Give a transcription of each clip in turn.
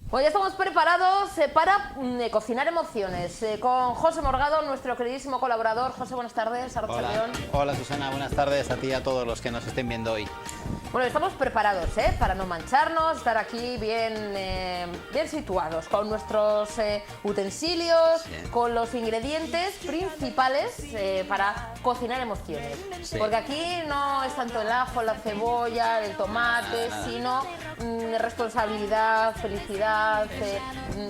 Pues ya estamos preparados para cocinar emociones con José Morgado, nuestro queridísimo colaborador. José, buenas tardes. Hola. Hola, Susana, buenas tardes a ti y a todos los que nos estén viendo hoy. Bueno, estamos preparados para no mancharnos, estar aquí bien situados con nuestros utensilios, sí, con los ingredientes principales para cocinar emociones. Sí. Porque aquí no es tanto el ajo, la cebolla, el tomate, sino responsabilidad, felicidad,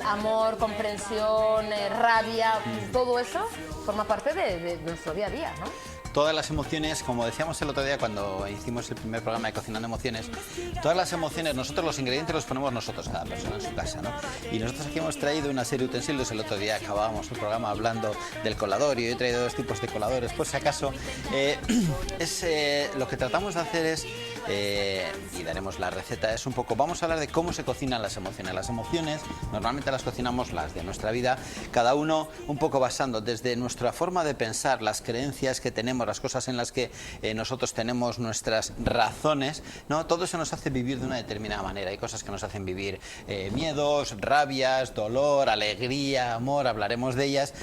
amor, comprensión, rabia, todo eso forma parte de nuestro día a día, ¿no? Todas las emociones, como decíamos el otro día cuando hicimos el primer programa de Cocinando Emociones, todas las emociones, nosotros los ingredientes los ponemos nosotros, cada persona en su casa, ¿no? Y nosotros aquí hemos traído una serie de utensilios. El otro día acabábamos el programa hablando del colador y hoy he traído dos tipos de coladores, por si acaso. Lo que tratamos de hacer es, y daremos la receta, es un poco, vamos a hablar de cómo se cocinan las emociones. Las emociones normalmente las cocinamos, las de nuestra vida, cada uno un poco basando desde nuestra forma de pensar, las creencias que tenemos, las cosas en las que nosotros tenemos nuestras razones, ¿no? Todo eso nos hace vivir de una determinada manera. Hay cosas que nos hacen vivir miedos, rabias, dolor, alegría, amor, hablaremos de ellas.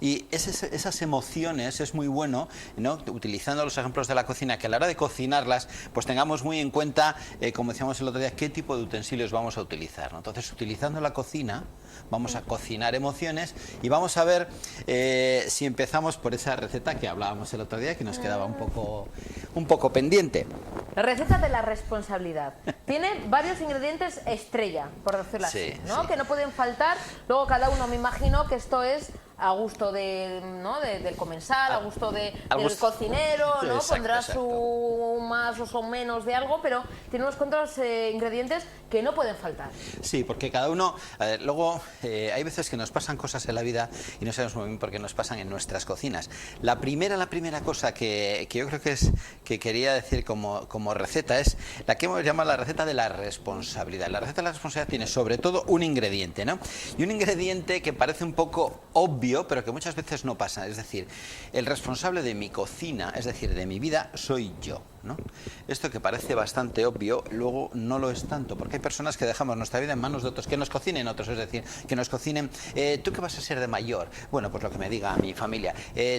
Y esas emociones es muy bueno, ¿no? Utilizando los ejemplos de la cocina, que a la hora de cocinarlas, pues tengamos muy en cuenta, como decíamos el otro día, qué tipo de utensilios vamos a utilizar, ¿no? Entonces, utilizando la cocina, vamos a cocinar emociones y vamos a ver si empezamos por esa receta que hablábamos el otro día, que nos quedaba un poco pendiente. La receta de la responsabilidad. Tiene varios ingredientes estrella, por decirlo así, ¿no? Sí. Que no pueden faltar. Luego cada uno, me imagino que esto es a gusto del comensal, a gusto del cocinero, ¿no? Exacto, pondrá su más o menos de algo, pero tiene unos cuantos ingredientes que no pueden faltar. Sí, porque cada uno, luego hay veces que nos pasan cosas en la vida y no sabemos muy bien por qué nos pasan en nuestras cocinas. La primera cosa que yo creo que quería decir como receta es la que hemos llamado la receta de la responsabilidad. La receta de la responsabilidad tiene sobre todo un ingrediente, ¿no? Y un ingrediente que parece un poco obvio, pero que muchas veces no pasa. Es decir, el responsable de mi cocina, es decir, de mi vida, soy yo, ¿no? Esto que parece bastante obvio, luego no lo es tanto, porque hay personas que dejamos nuestra vida en manos de otros, que nos cocinen otros, es decir, que nos cocinen, ¿tú qué vas a ser de mayor? Bueno, pues lo que me diga mi familia.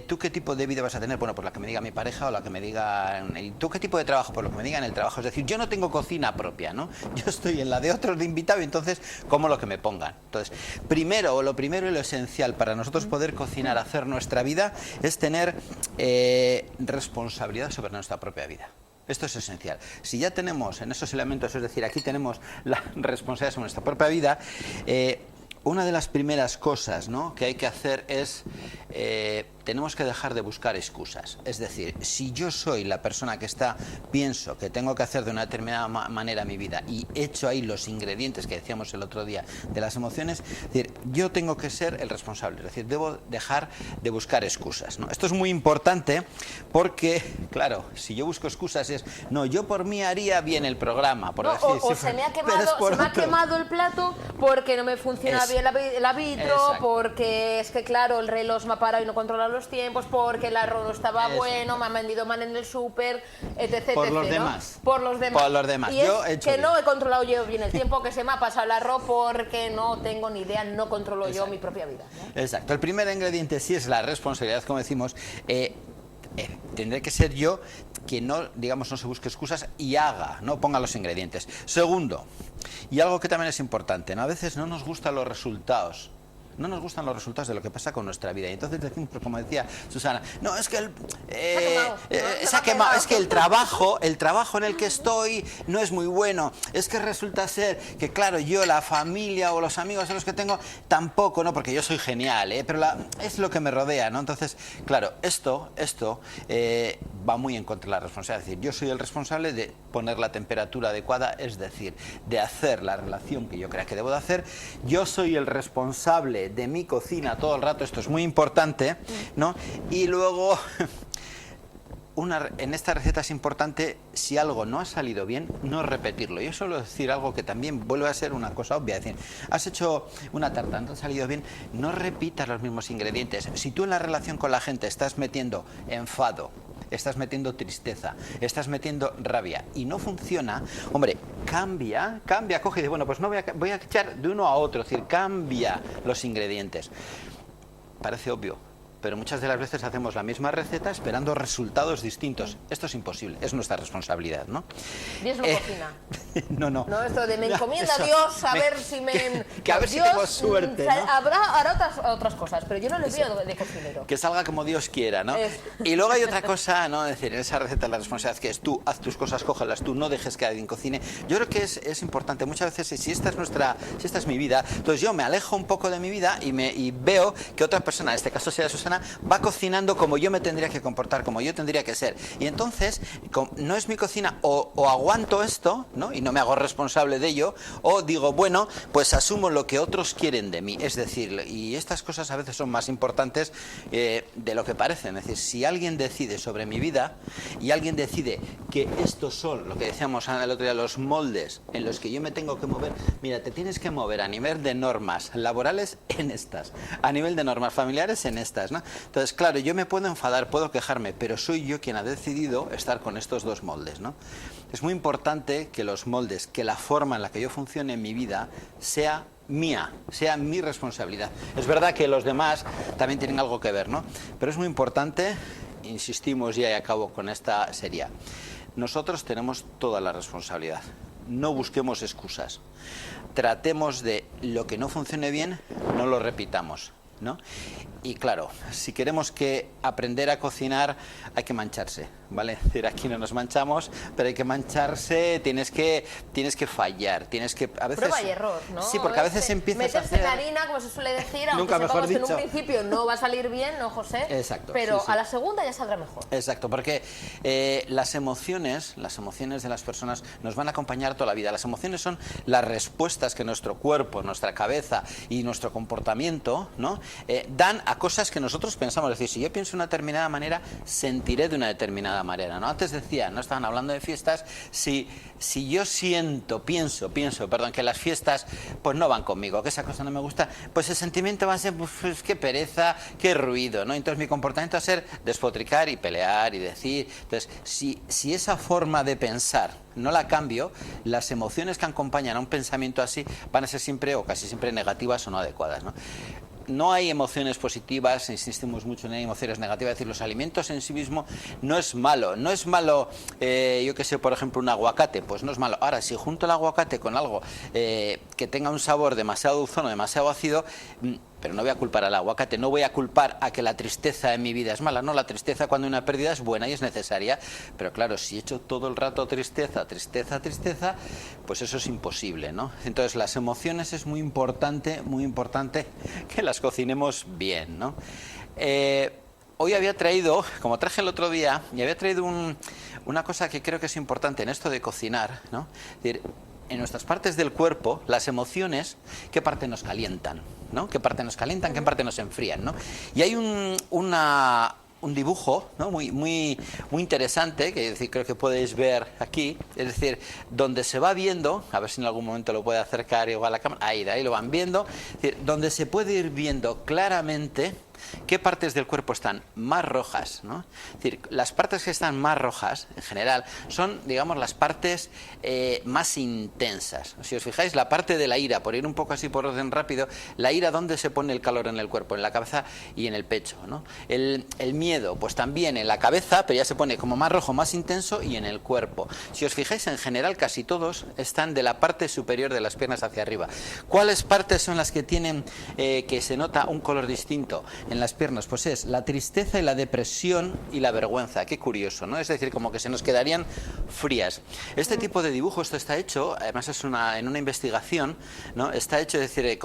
¿Tú qué tipo de vida vas a tener? Bueno, pues la que me diga mi pareja o la que me diga... ¿Tú qué tipo de trabajo? Pues lo que me diga en el trabajo. Es decir, yo no tengo cocina propia, ¿no? Yo estoy en la de otros de invitado y entonces como lo que me pongan. Entonces, lo primero y lo esencial para nosotros poder cocinar, hacer nuestra vida, es tener responsabilidad sobre nuestra propia vida. Esto es esencial. Si ya tenemos en esos elementos, es decir, aquí tenemos la responsabilidad sobre nuestra propia vida, una de las primeras cosas, ¿no?, que hay que hacer es, tenemos que dejar de buscar excusas. Es decir, si yo soy la persona que pienso que tengo que hacer de una determinada manera mi vida y echo ahí los ingredientes que decíamos el otro día de las emociones, es decir, yo tengo que ser el responsable, es decir, debo dejar de buscar excusas, ¿no? Esto es muy importante porque, claro, si yo busco excusas es, no, yo por mí haría bien el programa, por decir, o se me ha quemado el plato porque no me funciona bien el arbitro, porque es que claro, el reloj me ha parado y no controla los tiempos, porque el arroz no estaba bueno, me han vendido mal en el súper, etc. Por los ¿no? demás. Por los demás. Por los demás. Y yo es que no he controlado yo bien el tiempo, que se me ha pasado el arroz porque no tengo ni idea, no controlo yo mi propia vida, ¿no? Exacto. El primer ingrediente sí es la responsabilidad, como decimos. Tendré que ser yo quien no se busque excusas y no ponga los ingredientes. Segundo, y algo que también es importante, ¿no? A veces no nos gustan los resultados. No nos gustan los resultados de lo que pasa con nuestra vida. Y entonces decimos, como decía Susana, no, es que se ha quemado, es que el trabajo en el que estoy no es muy bueno. Es que resulta ser que, claro, yo, la familia o los amigos a los que tengo, tampoco, ¿no? Porque yo soy genial, pero es lo que me rodea, ¿no? Entonces, claro, esto va muy en contra de la responsabilidad. Es decir, yo soy el responsable de poner la temperatura adecuada, es decir, de hacer la relación que yo crea que debo de hacer. Yo soy el responsable de mi cocina todo el rato, esto es muy importante, ¿no? Y luego, en esta receta es importante, si algo no ha salido bien, no repetirlo. Yo suelo decir algo que también vuelve a ser una cosa obvia, es decir, has hecho una tarta, no ha salido bien, no repitas los mismos ingredientes. Si tú en la relación con la gente estás metiendo enfado, estás metiendo tristeza, estás metiendo rabia y no funciona, hombre, cambia, coge y dice, bueno, pues no voy a echar de uno a otro, es decir, cambia los ingredientes. Parece obvio, pero muchas de las veces hacemos la misma receta esperando resultados distintos. Esto es imposible, es nuestra responsabilidad, ¿no? Dios no cocina. No. No, esto de me encomienda a Dios a ver si me... Que a ver si tengo suerte, ¿no? Hará otras cosas, pero yo no le veo de cocinero. Que salga como Dios quiera, ¿no? Y luego hay otra cosa, ¿no? Es decir, en esa receta la responsabilidad que es tú, haz tus cosas, cógelas tú, no dejes que alguien cocine. Yo creo que es importante. Muchas veces, si esta es mi vida, entonces yo me alejo un poco de mi vida y veo que otra persona, en este caso sea Susana, va cocinando como yo me tendría que comportar, como yo tendría que ser. Y entonces, no es mi cocina, o aguanto esto, ¿no? Y no me hago responsable de ello, o digo, bueno, pues asumo lo que otros quieren de mí. Es decir, y estas cosas a veces son más importantes de lo que parecen. Es decir, si alguien decide sobre mi vida y alguien decide que estos son, lo que decíamos el otro día, los moldes en los que yo me tengo que mover, mira, te tienes que mover a nivel de normas laborales en estas, a nivel de normas familiares en estas, ¿no? Entonces, claro, yo me puedo enfadar, puedo quejarme, pero soy yo quien ha decidido estar con estos dos moldes, ¿no? Es muy importante que los moldes, que la forma en la que yo funcione en mi vida sea mía, sea mi responsabilidad. Es verdad que los demás también tienen algo que ver, ¿no? Pero es muy importante, insistimos ya y acabo con esta serie, nosotros tenemos toda la responsabilidad. No busquemos excusas. Tratemos de lo que no funcione bien, no lo repitamos, ¿no? Y claro, si queremos aprender a cocinar, hay que mancharse, ¿vale? Es decir, aquí no nos manchamos, pero hay que mancharse, tienes que fallar, tienes que a veces... Prueba y error, ¿no? Sí, porque a veces empiezas meterse a hacer... en harina, como se suele decir, aunque Nunca mejor sepamos que en dicho. un principio no va a salir bien, ¿no, José? Exacto. Pero sí. a la segunda ya saldrá mejor. Exacto, porque las emociones de las personas nos van a acompañar toda la vida. Las emociones son las respuestas que nuestro cuerpo, nuestra cabeza y nuestro comportamiento, ¿no? Dan a cosas que nosotros pensamos. Es decir, si yo pienso de una determinada manera, sentiré de una determinada manera, ¿no? Antes decía, no estaban hablando de fiestas, si yo pienso, que las fiestas pues no van conmigo, que esa cosa no me gusta, pues el sentimiento va a ser, pues qué pereza, qué ruido, ¿no? Entonces mi comportamiento va a ser despotricar y pelear y decir. Entonces, si esa forma de pensar no la cambio, las emociones que acompañan a un pensamiento así van a ser siempre o casi siempre negativas o no adecuadas, ¿no? No hay emociones positivas, insistimos mucho en emociones negativas, es decir, los alimentos en sí mismo no es malo, yo que sé, por ejemplo, un aguacate, pues no es malo. Ahora, si junto el aguacate con algo que tenga un sabor demasiado dulzón o demasiado ácido, pero no voy a culpar al aguacate, no voy a culpar a que la tristeza en mi vida es mala, no, la tristeza cuando hay una pérdida es buena y es necesaria, pero claro, si echo todo el rato tristeza, pues eso es imposible, ¿no? Entonces las emociones es muy importante que las cocinemos bien, ¿no? Hoy había traído, como traje el otro día, y había traído una cosa que creo que es importante en esto de cocinar, ¿no? Es decir, en nuestras partes del cuerpo, las emociones, ¿qué parte nos calientan? ¿No? ¿Qué parte nos calientan? ¿Qué parte nos enfrían? ¿No? Y hay un dibujo, ¿no? muy interesante, que creo que podéis ver aquí, es decir, donde se va viendo, a ver si en algún momento lo puede acercar igual a la cámara, ahí, de ahí lo van viendo, es decir, donde se puede ir viendo claramente qué partes del cuerpo están más rojas, ¿no? Es decir, las partes que están más rojas, en general, son, digamos, las partes más intensas. Si os fijáis, la parte de la ira, por ir un poco así por orden rápido, la ira, ¿dónde se pone el calor en el cuerpo? En la cabeza y en el pecho, ¿no? El miedo, pues también en la cabeza, pero ya se pone como más rojo, más intenso, y en el cuerpo. Si os fijáis, en general, casi todos están de la parte superior de las piernas hacia arriba. ¿Cuáles partes son las que tienen, que se nota un color distinto en las piernas? Pues es la tristeza y la depresión y la vergüenza. Qué curioso, ¿no? Es decir, como que se nos quedarían frías. Este tipo de dibujo, esto está hecho, además es en una investigación, ¿no? Está hecho, es decir,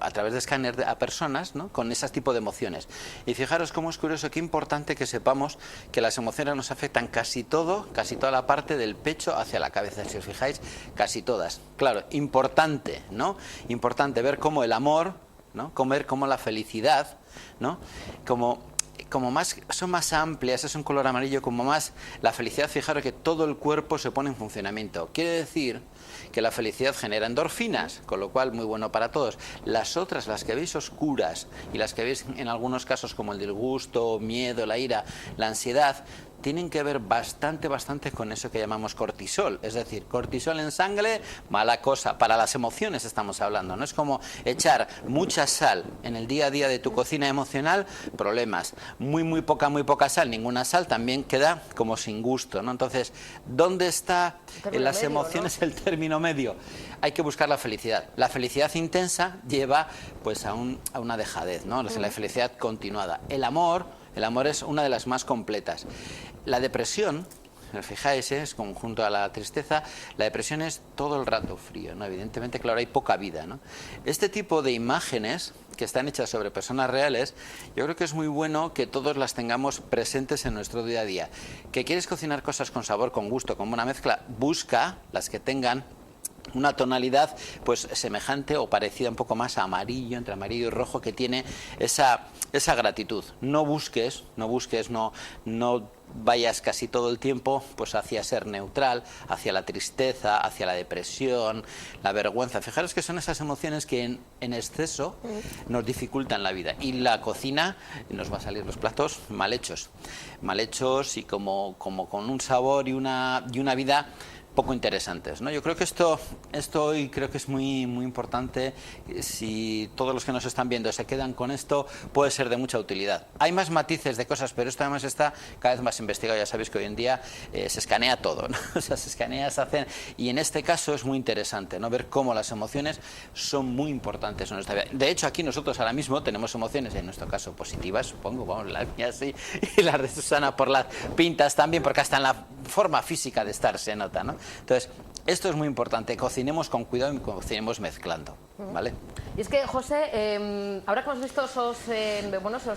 a través de escáner a personas, ¿no? Con ese tipo de emociones. Y fijaros cómo es curioso, qué importante que sepamos que las emociones nos afectan casi toda la parte del pecho hacia la cabeza. Si os fijáis, casi todas. Claro, importante, ¿no? Importante ver cómo el amor, ¿no? Ver cómo la felicidad, ¿no? Como son más amplias, es un color amarillo, como más la felicidad, fijaros que todo el cuerpo se pone en funcionamiento. Quiere decir que la felicidad genera endorfinas, con lo cual muy bueno para todos. Las otras, las que veis oscuras y las que veis en algunos casos como el disgusto, miedo, la ira, la ansiedad, tienen que ver bastante con eso que llamamos cortisol. Es decir, cortisol en sangre, mala cosa. Para las emociones estamos hablando, ¿no? Es como echar mucha sal en el día a día de tu cocina emocional, problemas. Muy poca sal, ninguna sal, también queda como sin gusto, ¿no? Entonces, ¿dónde está en las emociones, ¿no?, el término medio? Hay que buscar la felicidad. La felicidad intensa lleva pues a una dejadez, ¿no? La felicidad continuada. El amor es una de las más completas. La depresión, fijáis, es conjunto a la tristeza, la depresión es todo el rato frío, ¿no? Evidentemente, claro, hay poca vida, ¿no? Este tipo de imágenes que están hechas sobre personas reales, yo creo que es muy bueno que todos las tengamos presentes en nuestro día a día. ¿Que quieres cocinar cosas con sabor, con gusto, con buena mezcla? Busca las que tengan una tonalidad pues semejante o parecida un poco más a amarillo, entre amarillo y rojo, que tiene esa gratitud. No vayas casi todo el tiempo pues hacia ser neutral, hacia la tristeza, hacia la depresión, la vergüenza. Fijaros que son esas emociones que en exceso nos dificultan la vida. Y la cocina nos va a salir los platos mal hechos y como con un sabor y una vida poco interesantes, ¿no? Yo creo que esto hoy creo que es muy importante. Si todos los que nos están viendo se quedan con esto, puede ser de mucha utilidad. Hay más matices de cosas, pero esto además está cada vez más investigado. Ya sabéis que hoy en día se escanea todo, ¿no? O sea, se escanea, se hacen, y en este caso es muy interesante, ¿no? Ver cómo las emociones son muy importantes en nuestra vida. De hecho, aquí nosotros ahora mismo tenemos emociones, en nuestro caso positivas, supongo, vamos, las mías sí, y las de Susana por las pintas también, porque hasta en la forma física de estar se nota, ¿no? Entonces, esto es muy importante, cocinemos con cuidado y cocinemos mezclando, ¿vale? Y es que, José, ahora que hemos visto esos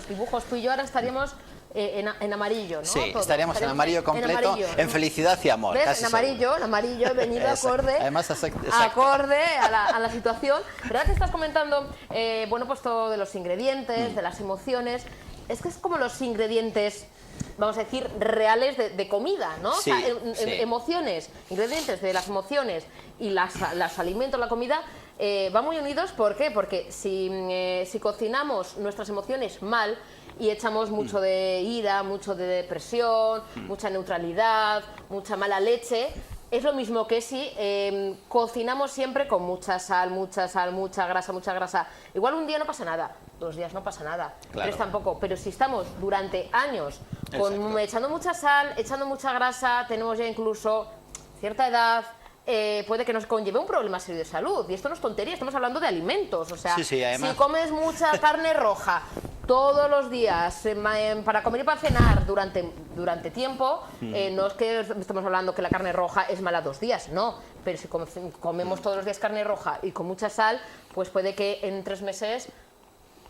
dibujos, tú y yo ahora estaríamos en amarillo, ¿no? Sí, estaríamos en amarillo completo, en felicidad y amor. ¿Ves? En amarillo, he venido acorde, además, acorde a la situación. ¿Verdad que estás comentando, pues todo de los ingredientes, de las emociones? Es que es como los ingredientes, vamos a decir, reales de comida, ¿no? Sí, o sea, emociones, ingredientes de las emociones y los alimentos, la comida, van muy unidos. ¿Por qué? Porque si cocinamos nuestras emociones mal y echamos mucho de ira, mucho de depresión, mucha neutralidad, mucha mala leche, es lo mismo que si cocinamos siempre con mucha sal, mucha grasa. Igual un día no pasa nada, 2 días no pasa nada, claro. 3 tampoco. Pero si estamos durante años echando mucha sal, echando mucha grasa, tenemos ya incluso cierta edad, puede que nos conlleve un problema serio de salud. Y esto no es tontería, estamos hablando de alimentos. O sea, sí, además, si comes mucha carne roja todos los días, para comer y para cenar durante tiempo, no es que estamos hablando que la carne roja es mala 2 días, no. Pero si comemos todos los días carne roja y con mucha sal, pues puede que en 3 meses,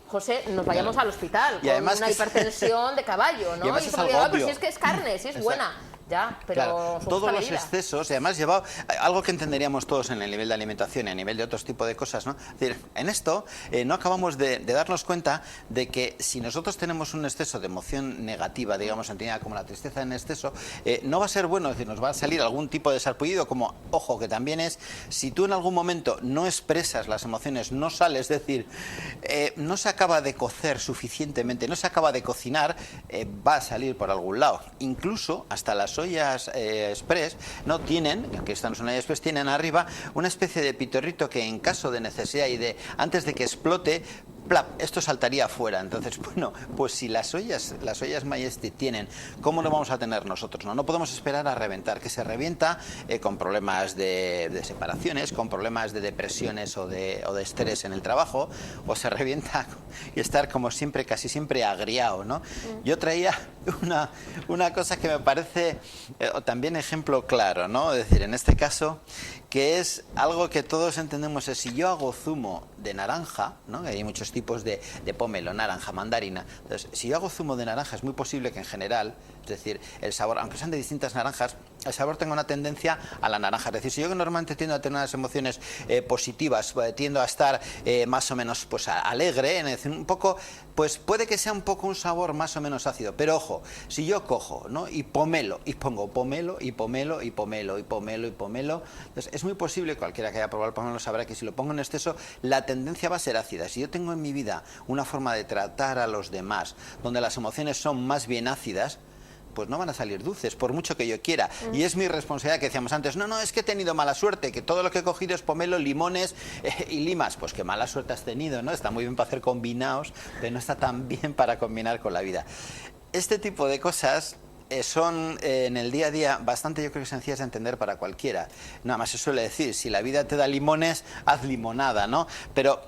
José, nos vayamos al hospital y con una hipertensión de caballo, ¿no? Y es algo obvio. Si es que es carne, si es buena. Ya, pero claro, todos los excesos, y además llevado algo que entenderíamos todos en el nivel de alimentación y a nivel de otros tipos de cosas, ¿no? Es decir, en esto no acabamos de darnos cuenta de que si nosotros tenemos un exceso de emoción negativa, digamos, entendida como la tristeza en exceso, no va a ser bueno. Es decir, nos va a salir algún tipo de sarpullido, como, ojo, que también es, si tú en algún momento no expresas las emociones, no sale, es decir, no se acaba de cocer suficientemente, no se acaba de cocinar, va a salir por algún lado. Incluso hasta las ollas express no tienen, que están en ollas express, tienen arriba una especie de pitorrito que en caso de necesidad y antes de que explote, plap, esto saltaría afuera. Entonces, bueno, pues si las ollas Majestic tienen, ¿cómo lo vamos a tener nosotros? No podemos esperar a reventar, que se revienta con problemas de separaciones, con problemas de depresiones o de estrés en el trabajo, o se revienta y estar como siempre, casi siempre agriado, ¿no? Yo traía una cosa que me parece también ejemplo claro, ¿no? Es decir, en este caso, que es algo que todos entendemos, es si yo hago zumo de naranja, ¿no? Hay muchos tipos de pomelo, naranja, mandarina. Entonces, si yo hago zumo de naranja, es muy posible que en general, es decir, el sabor, aunque sean de distintas naranjas, el sabor tenga una tendencia a la naranja. Es decir, si yo que normalmente tiendo a tener unas emociones positivas, tiendo a estar más o menos pues alegre, es decir, un poco, pues puede que sea un poco un sabor más o menos ácido. Pero ojo, si yo cojo, ¿no?, y pomelo, y pongo pomelo, y pomelo, y pomelo, y pomelo, y pomelo, entonces es muy posible, cualquiera que haya probado el pomelo sabrá que si lo pongo en exceso, la tendencia va a ser ácida. Si yo tengo en mi vida una forma de tratar a los demás, donde las emociones son más bien ácidas, pues no van a salir dulces, por mucho que yo quiera. Y es mi responsabilidad, que decíamos antes, no, es que he tenido mala suerte, que todo lo que he cogido es pomelo, limones y limas. Pues qué mala suerte has tenido, ¿no? Está muy bien para hacer combinados, pero no está tan bien para combinar con la vida. Este tipo de cosas son en el día a día bastante, yo creo que sencillas de entender para cualquiera. Nada más se suele decir, si la vida te da limones, haz limonada, ¿no? Pero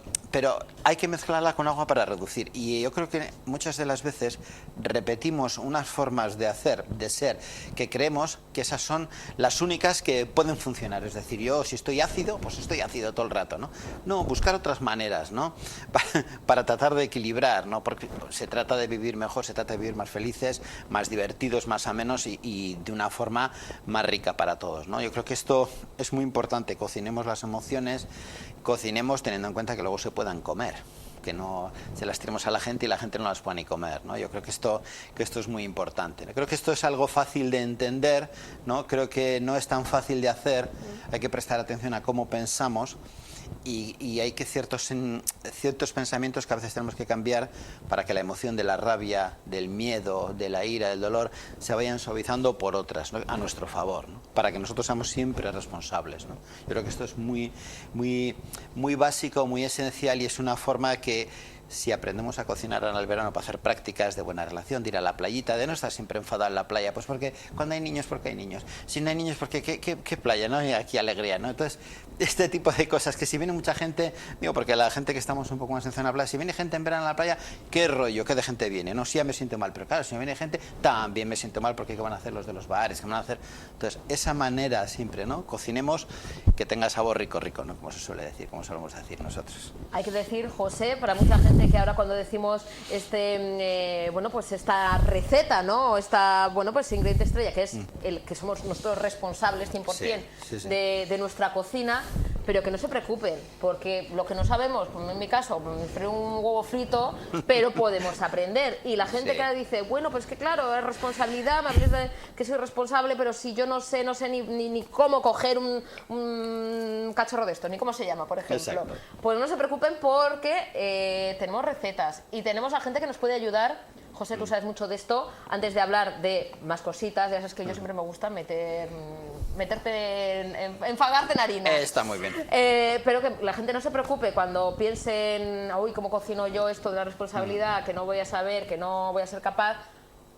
hay que mezclarla con agua para reducir. Y yo creo que muchas de las veces repetimos unas formas de hacer, de ser, que creemos que esas son las únicas que pueden funcionar. Es decir, yo si estoy ácido, pues estoy ácido todo el rato, ¿no? No, buscar otras maneras, ¿no? Para tratar de equilibrar, ¿no? Porque se trata de vivir mejor, se trata de vivir más felices, más divertidos, más amenos y de una forma más rica para todos, ¿no? Yo creo que esto es muy importante. Cocinemos las emociones, cocinemos teniendo en cuenta que luego se puedan comer, que no se las tiremos a la gente y la gente no las pueda ni comer, ¿no? Yo creo que esto es muy importante. Creo que esto es algo fácil de entender, ¿no? Creo que no es tan fácil de hacer. Hay que prestar atención a cómo pensamos. Y hay que ciertos pensamientos que a veces tenemos que cambiar para que la emoción de la rabia, del miedo, de la ira, del dolor se vayan suavizando por otras, ¿no?, a nuestro favor, ¿no?, para que nosotros seamos siempre responsables, ¿no? Yo creo que esto es muy básico, muy esencial, y es una forma que, si aprendemos a cocinar en el verano para hacer prácticas de buena relación, de ir a la playita, de no estar siempre enfadado en la playa, pues porque cuando hay niños, porque hay niños, si no hay niños, porque qué playa, ¿no? Y aquí alegría, ¿no? Entonces, este tipo de cosas, que si viene mucha gente, digo, porque la gente que estamos un poco más en zona playa, si viene gente en verano a la playa, qué rollo, qué de gente viene, ¿no? Sí, ya me siento mal, pero claro, si no viene gente, también me siento mal, porque qué van a hacer los de los bares, qué van a hacer. Entonces, esa manera siempre, ¿no? Cocinemos que tenga sabor rico, ¿no? Como se suele decir, como solemos decir nosotros. Hay que decir, José, para mucha gente que ahora cuando decimos bueno, pues esta receta, ¿no?, esta, bueno, pues ingrediente estrella, que es el que somos nosotros responsables 100% sí. de nuestra cocina, pero que no se preocupen, porque lo que no sabemos, como en mi caso, me freí un huevo frito, pero podemos aprender. Y la gente que dice, bueno, pues que claro, es responsabilidad, me habléis de que soy responsable, pero si yo no sé ni cómo coger un cachorro de esto, ni cómo se llama, por ejemplo. Exacto. Pues no se preocupen, porque tenemos recetas y tenemos a gente que nos puede ayudar. José, tú sabes mucho de esto. Antes de hablar de más cositas, ya sabes que yo siempre me gusta enfagarte en harina. Está muy bien. Pero que la gente no se preocupe cuando piensen, uy, ¿cómo cocino yo esto de la responsabilidad? Que no voy a saber, que no voy a ser capaz.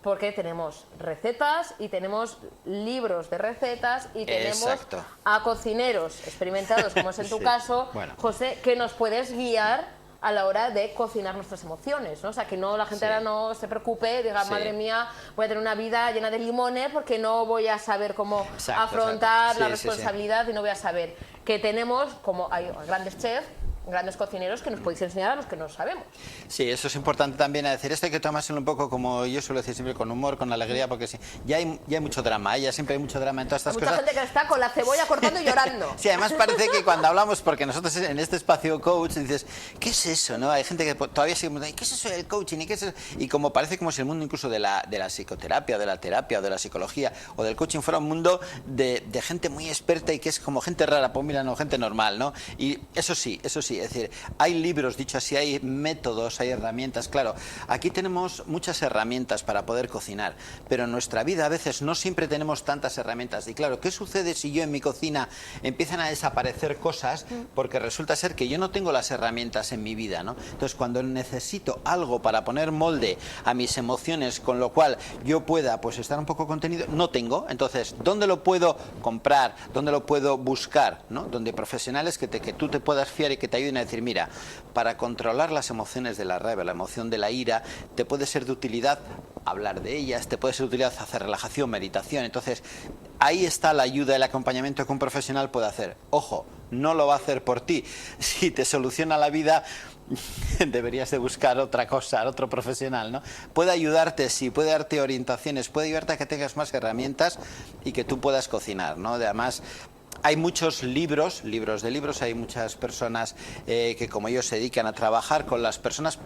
Porque tenemos recetas y tenemos libros de recetas y tenemos a cocineros experimentados, como es en tu caso, bueno, José, que nos puedes guiar a la hora de cocinar nuestras emociones, ¿no? O sea, que no la gente ahora no se preocupe, diga, madre mía, voy a tener una vida llena de limones porque no voy a saber cómo afrontar la responsabilidad y no voy a saber. Que tenemos, como hay grandes chefs, grandes cocineros que nos podéis enseñar a los que no sabemos. Sí, eso es importante también a decir. Esto hay que tomárselo un poco, como yo suelo decir siempre, con humor, con alegría, porque sí, ya hay mucho drama, ya siempre hay mucho drama en todas estas cosas. Mucha gente que está con la cebolla cortando y llorando. Sí, además parece que cuando hablamos, porque nosotros en este espacio coach dices, ¿qué es eso? ¿No? Hay gente que todavía sigue preguntando, ¿qué es eso del coaching? ¿Y qué es eso? Y como parece como si el mundo incluso de la psicoterapia, o de la terapia, o de la psicología, o del coaching fuera un mundo de gente muy experta y que es como gente rara, pues mira, no, gente normal, ¿no? Y eso sí, es decir, hay libros, dicho así, hay métodos, hay herramientas. Claro, aquí tenemos muchas herramientas para poder cocinar, pero en nuestra vida a veces no siempre tenemos tantas herramientas. Y claro, ¿qué sucede si yo en mi cocina empiezan a desaparecer cosas? Porque resulta ser que yo no tengo las herramientas en mi vida, ¿no? Entonces, cuando necesito algo para poner molde a mis emociones, con lo cual yo pueda pues estar un poco contenido, no tengo. Entonces, ¿dónde lo puedo comprar? ¿Dónde lo puedo buscar? ¿No? Donde profesionales que tú te puedas fiar y que te ayuden ayuden a decir, mira, para controlar las emociones de la rabia, la emoción de la ira, te puede ser de utilidad hablar de ellas, te puede ser de utilidad hacer relajación, meditación. Entonces, ahí está la ayuda, el acompañamiento que un profesional puede hacer. Ojo, no lo va a hacer por ti. Si te soluciona la vida, deberías de buscar otra cosa, otro profesional, ¿no? Puede ayudarte, sí, puede darte orientaciones, puede ayudarte a que tengas más herramientas y que tú puedas cocinar, ¿no? Además, hay muchos libros, hay muchas personas que como ellos se dedican a trabajar con las personas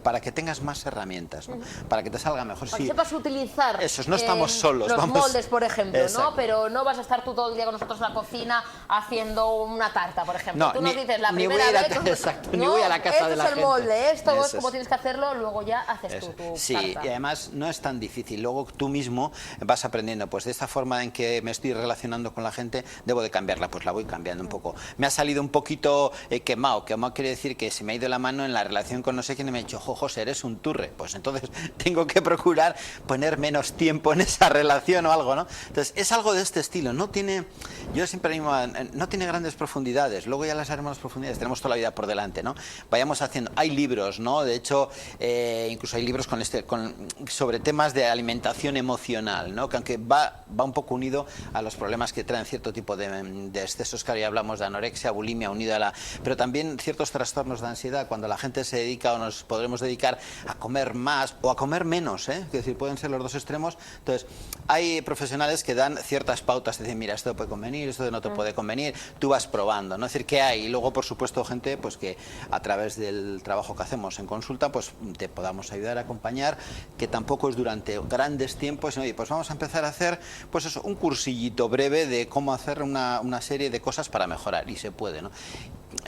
para que tengas más herramientas, ¿no? Para que te salga mejor. Para que sepas utilizar no estamos solos, los moldes, por ejemplo, Exacto. ¿no? Pero no vas a estar tú todo el día con nosotros en la cocina haciendo una tarta, por ejemplo. No, tú nos dices la ni primera voy a vez... exacto, ni voy a la casa de la gente. Esto es el molde, esto Eso es como tienes que hacerlo, luego ya haces tú tu Sí, tarta. y además no es tan difícil. Luego tú mismo vas aprendiendo, pues de esta forma en que me estoy relacionando con la gente, debo de cambiarla, pues la voy cambiando un poco. Me ha salido un poquito quemado. Quemado quiere decir que se me ha ido la mano en la relación con no sé quién y me ha dicho, José, eres un turre. Pues entonces tengo que procurar poner menos tiempo en esa relación o algo, ¿no? Entonces es algo de este estilo. No tiene, yo siempre animo a, no tiene grandes profundidades. Luego ya las haremos las profundidades. Tenemos toda la vida por delante, ¿no? Vayamos haciendo. Hay libros, ¿no? De hecho, incluso hay libros sobre temas de alimentación emocional, ¿no? Que aunque va un poco unido a los problemas que traen cierto tipo de excesos, que ahora ya hablamos de anorexia, bulimia, unido a pero también ciertos trastornos de ansiedad, cuando la gente se dedica o nos podremos dedicar a comer más o a comer menos, ¿eh? Es decir, pueden ser los dos extremos. Entonces, hay profesionales que dan ciertas pautas, dicen, mira, esto te puede convenir, esto no te puede convenir, tú vas probando, ¿no? Es decir, ¿qué hay? Y luego, por supuesto, gente pues que a través del trabajo que hacemos en consulta, pues te podamos ayudar a acompañar, que tampoco es durante grandes tiempos, sino, oye, pues vamos a empezar a hacer, pues eso, un cursillito breve de cómo hacer una serie de cosas para mejorar, y se puede, ¿no?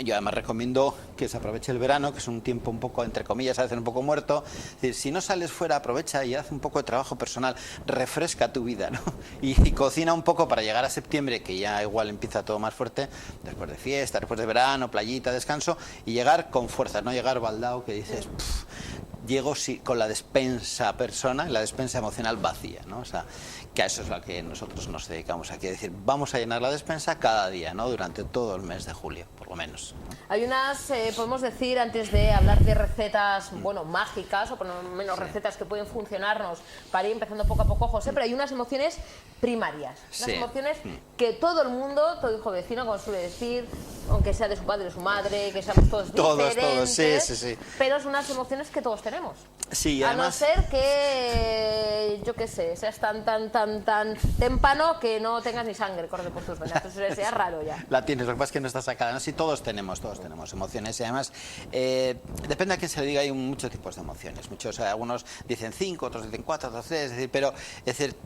Yo además recomiendo que se aproveche el verano, que es un tiempo un poco, entre comillas, a veces un poco muerto. Es decir, si no sales fuera, aprovecha y haz un poco de trabajo personal, refresca tu vida, ¿no? Y cocina un poco para llegar a septiembre, que ya igual empieza todo más fuerte, después de fiesta, después de verano, playita, descanso, y llegar con fuerza, no llegar baldao que dices, llego con la despensa la despensa emocional vacía, ¿no? O sea, que a eso es lo que nosotros nos dedicamos aquí, es decir, vamos a llenar la despensa cada día, ¿no? Durante todo el mes de julio, por lo menos, ¿no? Hay unas, podemos decir, antes de hablar de recetas, bueno, mágicas, o por lo menos recetas que pueden funcionarnos para ir empezando poco a poco, José, pero hay unas emociones primarias, unas emociones que todo el mundo, todo hijo vecino, como suele decir, aunque sea de su padre o su madre, que seamos todos diferentes, sí. Pero son unas emociones que todos tenemos. Sí, además, a no ser que, yo qué sé, seas tan témpano que no tengas ni sangre corre por tus venas. Entonces sería raro ya. La tienes, lo que pasa es que no está sacada. No, sí, todos tenemos emociones. Y además, depende a quién se le diga, hay muchos tipos de emociones. Algunos dicen 5, otros dicen 4, otros 3, es decir, pero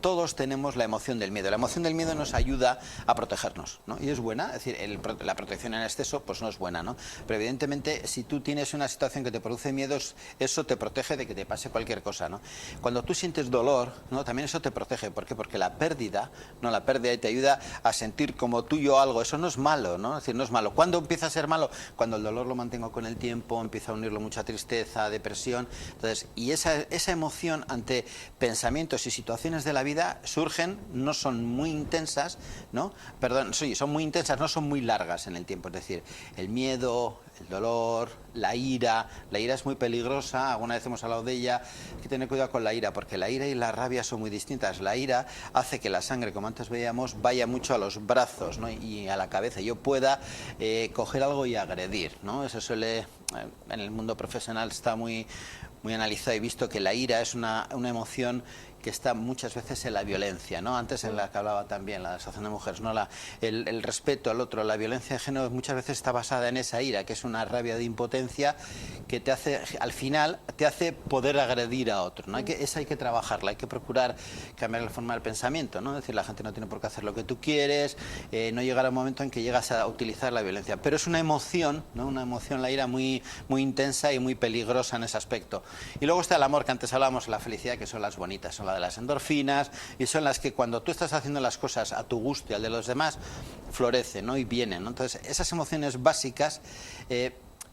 todos tenemos la emoción del miedo. La emoción del miedo nos ayuda a protegernos, ¿no? Y es buena, es decir, la protección en exceso pues no es buena, ¿no? Pero evidentemente, si tú tienes una situación que te produce miedos, eso te protege de que te pase cualquier cosa, ¿no? Cuando tú sientes dolor, ¿no? También eso te protege. ¿Por qué? Porque la pérdida te ayuda a sentir como tuyo algo. Eso no es malo, ¿no? Es decir, no es malo. ¿Cuándo empieza a ser malo? Cuando el dolor lo mantengo con el tiempo, empieza a unirlo mucha tristeza, depresión. Entonces, y esa emoción ante pensamientos y situaciones de la vida surgen, no son muy intensas, ¿no? Perdón, sí, son muy intensas, no son muy largas en el tiempo. Es decir, el miedo, el dolor, la ira es muy peligrosa, alguna vez hemos hablado de ella, hay que tener cuidado con la ira, porque la ira y la rabia son muy distintas. La ira hace que la sangre, como antes veíamos, vaya mucho a los brazos, ¿no? Y a la cabeza, yo pueda coger algo y agredir, ¿no? Eso suele, en el mundo profesional está muy analizado y visto que la ira es una emoción que está muchas veces en la violencia, ¿no? Antes en la que hablaba también la Asociación de Mujeres, ¿no? El respeto al otro, la violencia de género muchas veces está basada en esa ira, que es una rabia de impotencia que te hace, al final, te hace poder agredir a otro, ¿no? Esa hay que trabajarla, hay que procurar cambiar la forma del pensamiento, ¿no? Es decir, la gente no tiene por qué hacer lo que tú quieres, no llegar a un momento en que llegas a utilizar la violencia, pero es una emoción, ¿no? Una emoción, la ira, muy intensa y muy peligrosa en ese aspecto. Y luego está el amor, que antes hablábamos, la felicidad, que son las bonitas, son la de las endorfinas, y son las que cuando tú estás haciendo las cosas a tu gusto y al de los demás, florecen, ¿no? Y vienen, ¿no? Entonces, esas emociones básicas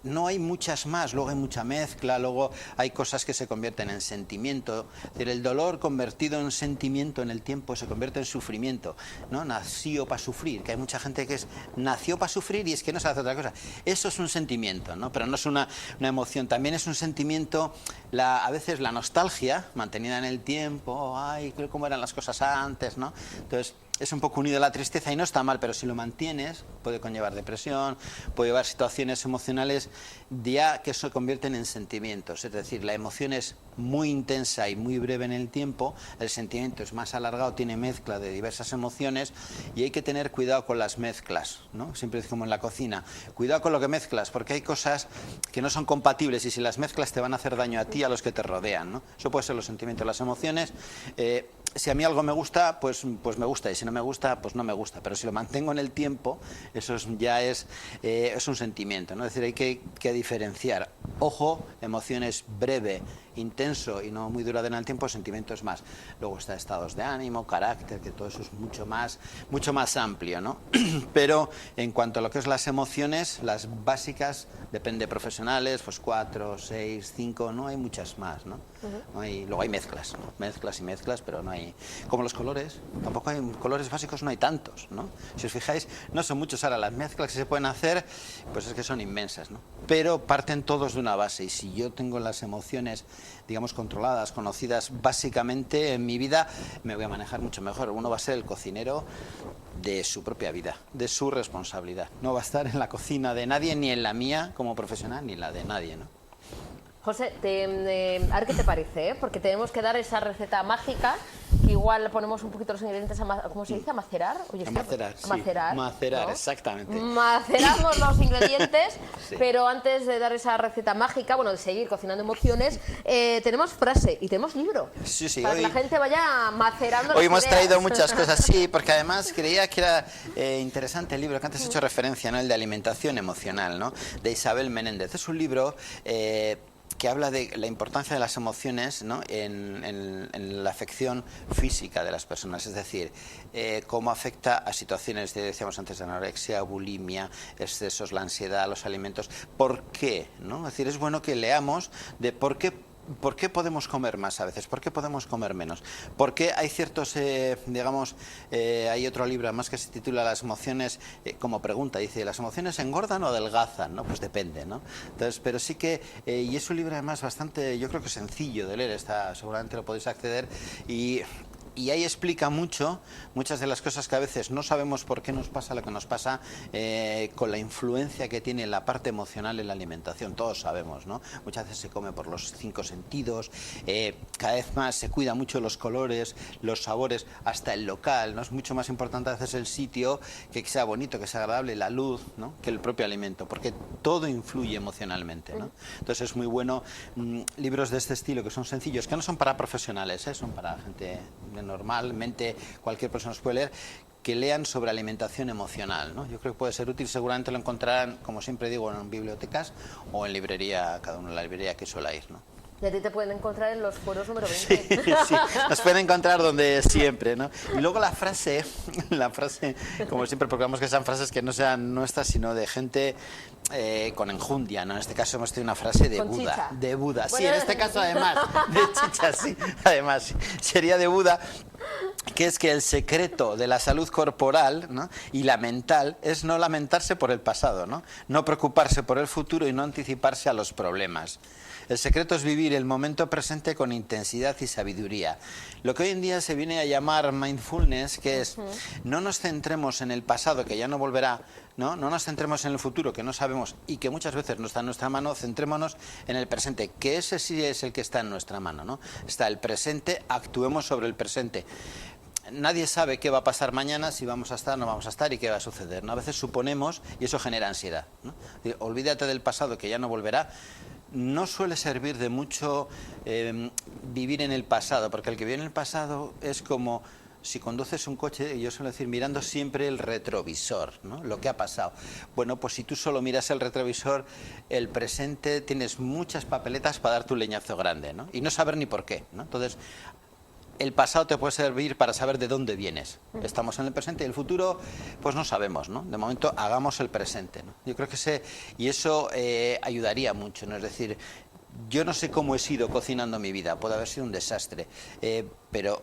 no hay muchas más, luego hay mucha mezcla, luego hay cosas que se convierten en sentimiento. Es decir, el dolor convertido en sentimiento en el tiempo se convierte en sufrimiento, ¿no? Nació para sufrir, que hay mucha gente que nació para sufrir y es que no se hace otra cosa. Eso es un sentimiento, ¿no? Pero no es una emoción, también es un sentimiento, a veces la nostalgia mantenida en el tiempo, ay, cómo eran las cosas antes, ¿no? Entonces, es un poco unido a la tristeza y no está mal, pero si lo mantienes puede conllevar depresión, puede llevar situaciones emocionales ya que se convierten en sentimientos. Es decir, la emoción es muy intensa y muy breve en el tiempo, el sentimiento es más alargado, tiene mezcla de diversas emociones y hay que tener cuidado con las mezclas, ¿no? Siempre es como en la cocina, cuidado con lo que mezclas, porque hay cosas que no son compatibles y si las mezclas te van a hacer daño a ti y a los que te rodean, ¿no? Eso puede ser los sentimientos, las emociones. Si a mí algo me gusta, pues me gusta, y si no me gusta, pues no me gusta. Pero si lo mantengo en el tiempo, eso ya es un sentimiento, ¿no? Es decir, hay que diferenciar. Ojo, emociones breve, intenso y no muy duradera en el tiempo, sentimientos más. Luego está estados de ánimo, carácter, que todo eso es mucho más amplio, ¿no? Pero en cuanto a lo que es las emociones, las básicas, depende de profesionales, pues 4, 6, 5, no hay muchas más, ¿no? Luego hay mezclas, ¿no? Mezclas y mezclas, pero no hay... Como los colores, tampoco hay colores básicos, no hay tantos, ¿no? Si os fijáis, no son muchos. Ahora, las mezclas que se pueden hacer, pues es que son inmensas, ¿no? Pero parten todos de una base, y si yo tengo las emociones, digamos, controladas, conocidas básicamente en mi vida, me voy a manejar mucho mejor. Uno va a ser el cocinero de su propia vida, de su responsabilidad. No va a estar en la cocina de nadie, ni en la mía como profesional, ni en la de nadie, ¿no? José, a ver qué te parece, ¿eh? Porque tenemos que dar esa receta mágica, que igual ponemos un poquito los ingredientes, ¿cómo se dice? ¿A macerar? Oye, a macerar, a macerar, sí. Macerar, ¿no? Exactamente. Maceramos los ingredientes, Sí. Pero antes de dar esa receta mágica, bueno, de seguir cocinando emociones, tenemos frase y tenemos libro. Sí, sí. Para que la gente vaya macerando Hoy las hemos ideas. traído muchas cosas, sí, porque además creía que era interesante el libro que antes he hecho referencia, ¿no? El de alimentación emocional, ¿no? De Isabel Menéndez. Es un libro que habla de la importancia de las emociones, ¿no? en la afección física de las personas, es decir, cómo afecta a situaciones, decíamos antes, de anorexia, bulimia, excesos, la ansiedad, los alimentos. ¿Por qué? ¿No? Es decir, es bueno que leamos de por qué podemos comer más a veces, por qué podemos comer menos, por qué hay ciertos, digamos, hay otro libro además que se titula Las emociones, como pregunta, dice, ¿las emociones engordan o adelgazan? ¿No? Pues depende, ¿no? Entonces, pero sí que, y es un libro además bastante, yo creo que sencillo de leer, seguramente lo podéis acceder, y ahí explica muchas de las cosas que a veces no sabemos por qué nos pasa lo que nos pasa, con la influencia que tiene la parte emocional en la alimentación. Todos sabemos, ¿no? Muchas veces se come por los 5 sentidos, cada vez más se cuida mucho los colores, los sabores, hasta el local, ¿no? Es mucho más importante a veces el sitio, que sea bonito, que sea agradable, la luz, ¿no? Que el propio alimento, porque todo influye emocionalmente, ¿no? Entonces es muy bueno libros de este estilo, que son sencillos, que no son para profesionales, son para gente normalmente, cualquier persona los puede leer, que lean sobre alimentación emocional, ¿no? Yo creo que puede ser útil, seguramente lo encontrarán, como siempre digo, en bibliotecas o en librería, cada uno en la librería que suele ir, ¿no? Y a ti te pueden encontrar en los foros número 20. Sí, sí, nos pueden encontrar donde siempre, ¿no? Y luego la frase, como siempre procuramos que sean frases que no sean nuestras, sino de gente con enjundia, ¿no? En este caso hemos tenido una frase de Con Buda. chicha. De Buda, Bueno, sí, en este caso además, de chicha, sí, además, sí, sería de Buda, que es que el secreto de la salud corporal, ¿no? Y la mental es no lamentarse por el pasado, ¿no? No preocuparse por el futuro y no anticiparse a los problemas. El secreto es vivir el momento presente con intensidad y sabiduría. Lo que hoy en día se viene a llamar mindfulness, que es no nos centremos en el pasado, que ya no volverá, ¿no? No nos centremos en el futuro, que no sabemos y que muchas veces no está en nuestra mano, centrémonos en el presente, que ese sí es el que está en nuestra mano, ¿no? Está el presente, actuemos sobre el presente. Nadie sabe qué va a pasar mañana, si vamos a estar, no vamos a estar y qué va a suceder, ¿no? A veces suponemos y eso genera ansiedad, ¿no? Olvídate del pasado, que ya no volverá. No suele servir de mucho vivir en el pasado, porque el que vive en el pasado es como si conduces un coche, y yo suelo decir, mirando siempre el retrovisor, ¿no? Lo que ha pasado. Bueno, pues si tú solo miras el retrovisor, el presente, tienes muchas papeletas para dar tu leñazo grande, ¿no? Y no saber ni por qué, ¿no? Entonces, el pasado te puede servir para saber de dónde vienes. Estamos en el presente y el futuro, pues no sabemos, ¿no? De momento, hagamos el presente, ¿no? Yo creo que eso ayudaría mucho, ¿no? Es decir, yo no sé cómo he sido cocinando mi vida, puede haber sido un desastre, pero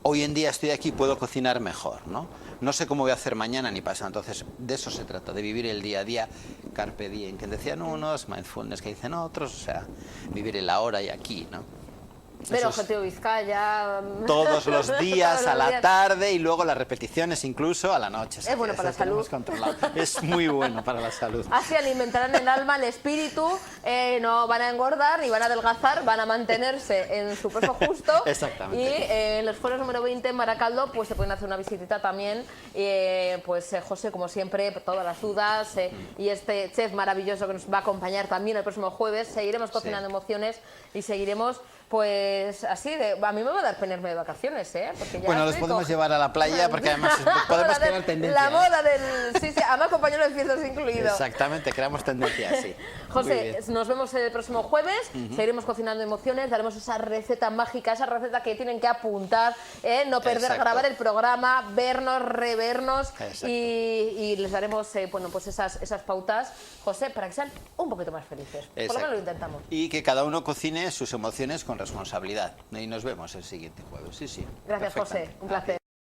hoy en día estoy aquí, puedo cocinar mejor, ¿no? No sé cómo voy a hacer mañana ni pasado, entonces de eso se trata, de vivir el día a día, carpe diem, que decían unos, mindfulness que dicen otros, o sea, vivir el ahora y aquí, ¿no? Pero Objetivo Vizcaya... Todos los días, Todos los a la días. tarde y luego las repeticiones incluso a la noche. Es bueno para la salud. Es muy bueno para la salud. Así alimentarán el alma, el espíritu, no van a engordar ni van a adelgazar, van a mantenerse en su peso justo. Exactamente. Y en los foros número 20 en Baracaldo pues se pueden hacer una visitita también. José, como siempre, todas las dudas y este chef maravilloso que nos va a acompañar también el próximo jueves. Seguiremos cocinando emociones y seguiremos... Pues así, a mí me va a dar pena irme de vacaciones, ¿eh? Porque ya bueno, los podemos llevar a la playa porque además podemos crear tendencia. La moda del... Sí, además compañero de fiestas incluido. Exactamente, creamos tendencia, sí. José, nos vemos el próximo jueves, seguiremos cocinando emociones, daremos esa receta mágica, esa receta que tienen que apuntar, no perder, grabar el programa, vernos, revernos y les daremos pues esas pautas, José, para que sean un poquito más felices. Por lo menos lo intentamos. Y que cada uno cocine sus emociones con responsabilidad. Y nos vemos el siguiente jueves. Sí, sí. Gracias, José. Un placer.